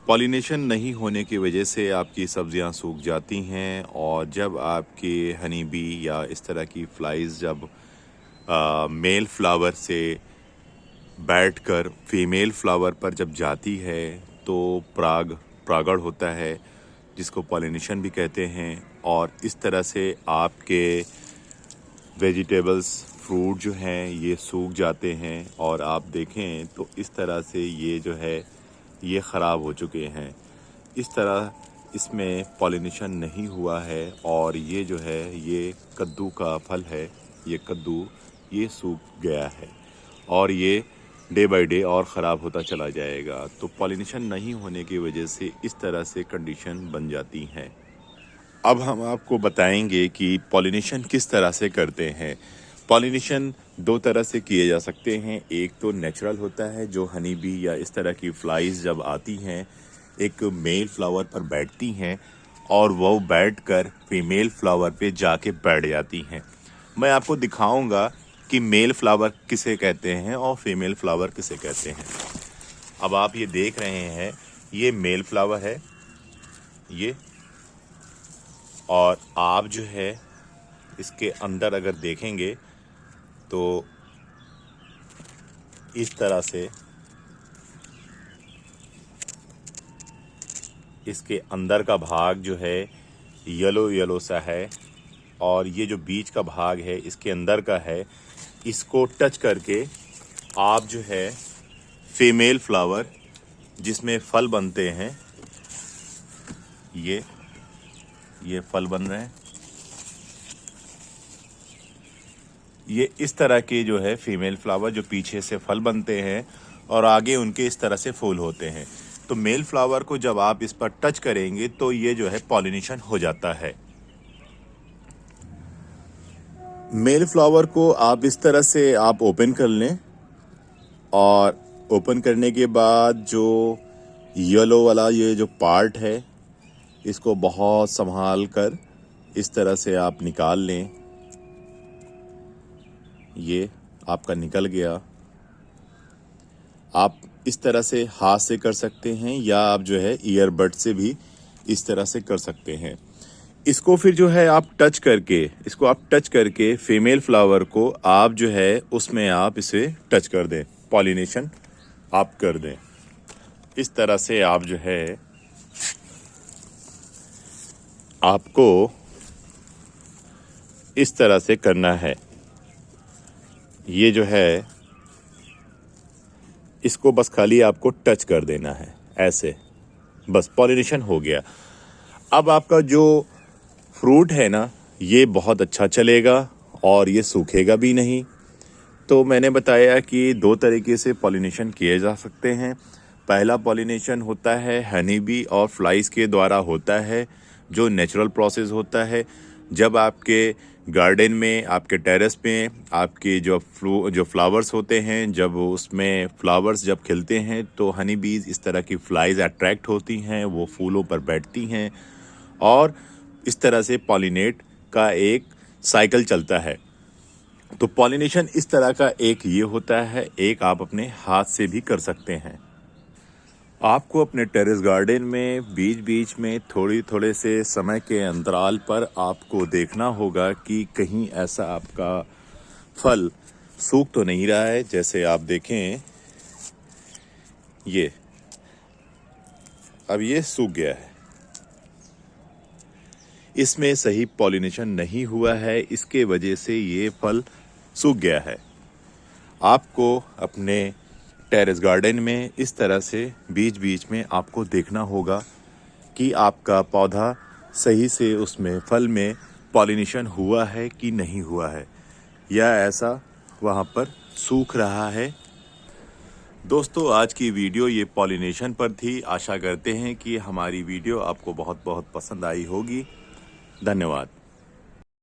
Pollination नहीं होने की वजह से आपकी सब्जियां सूख जाती हैं और जब आपके हनी बी या इस तरह की फ्लाइज जब मेल फ्लावर से बैठकर फीमेल फ्लावर पर जब जाती है तो परागण होता है जिसको पॉलिनेशन भी कहते हैं। और इस तरह से आपके वेजिटेबल्स फ्रूट जो हैं ये सूख जाते हैं और आप देखें तो इस तरह से ये जो है ये ख़राब हो चुके हैं। इस तरह इसमें पॉलिनेशन नहीं हुआ है और ये जो है ये कद्दू का फल है, ये कद्दू ये सूख गया है और ये डे बाय डे और ख़राब होता चला जाएगा। तो पॉलिनेशन नहीं होने की वजह से इस तरह से कंडीशन बन जाती हैं। अब हम आपको बताएंगे कि पॉलिनेशन किस तरह से करते हैं। पॉलिनेशन दो तरह से किए जा सकते हैं। एक तो नेचुरल होता है, जो हनी बी या इस तरह की फ्लाइज जब आती हैं एक मेल फ्लावर पर बैठती हैं और वो बैठकर फीमेल फ्लावर पे जाके बैठ जाती हैं। मैं आपको दिखाऊंगा कि मेल फ्लावर किसे कहते हैं और फीमेल फ्लावर किसे कहते हैं। अब आप ये देख रहे हैं ये मेल फ्लावर है ये, और आप जो है इसके अंदर अगर देखेंगे तो इस तरह से इसके अंदर का भाग जो है येलो येलो सा है और ये जो बीच का भाग है इसके अंदर का है। इसको टच करके आप जो है फीमेल फ्लावर जिसमें फल बनते हैं ये फल बन रहे हैं, ये इस तरह के जो है फीमेल फ्लावर जो पीछे से फल बनते हैं और आगे उनके इस तरह से फूल होते हैं। तो मेल फ्लावर को जब आप इस पर टच करेंगे तो ये जो है पॉलिनेशन हो जाता है। मेल फ्लावर को आप इस तरह से आप ओपन कर लें और ओपन करने के बाद जो येलो वाला ये जो पार्ट है इसको बहुत संभाल कर इस तरह से आप निकाल लें। ये आपका निकल गया। आप इस तरह से हाथ से कर सकते हैं या आप जो है ईयरबड से भी इस तरह से कर सकते हैं। इसको फिर जो है आप इसको टच करके फीमेल फ्लावर को आप जो है उसमें आप इसे टच कर दें, पॉलिनेशन आप कर दें। इस तरह से आप जो है आपको इस तरह से करना है। ये जो है इसको बस खाली आपको टच कर देना है ऐसे, बस पॉलिनेशन हो गया। अब आपका जो फ्रूट है ना ये बहुत अच्छा चलेगा और ये सूखेगा भी नहीं। तो मैंने बताया कि दो तरीके से पॉलिनेशन किए जा सकते हैं। पहला पॉलिनेशन होता है हनी बी और फ्लाइज के द्वारा होता है, जो नेचुरल प्रोसेस होता है। जब आपके गार्डन में, आपके टेरेस में आपके जो फ्लावर्स होते हैं, जब उसमें फ्लावर्स जब खिलते हैं तो हनी बीज इस तरह की फ्लाइज अट्रैक्ट होती हैं, वो फूलों पर बैठती हैं और इस तरह से पॉलिनेट का एक साइकिल चलता है। तो पॉलिनेशन इस तरह का एक ये होता है, एक आप अपने हाथ से भी कर सकते हैं। आपको अपने टेरेस गार्डन में बीच बीच में थोड़े से समय के अंतराल पर आपको देखना होगा कि कहीं ऐसा आपका फल सूख तो नहीं रहा है। जैसे आप देखें ये अब ये सूख गया है, इसमें सही पॉलिनेशन नहीं हुआ है, इसके वजह से ये फल सूख गया है। आपको अपने टेरेस गार्डन में इस तरह से बीच बीच में आपको देखना होगा कि आपका पौधा सही से उसमें फल में पॉलिनेशन हुआ है कि नहीं हुआ है, या ऐसा वहाँ पर सूख रहा है। दोस्तों, आज की वीडियो ये पॉलिनेशन पर थी। आशा करते हैं कि हमारी वीडियो आपको बहुत बहुत पसंद आई होगी। धन्यवाद।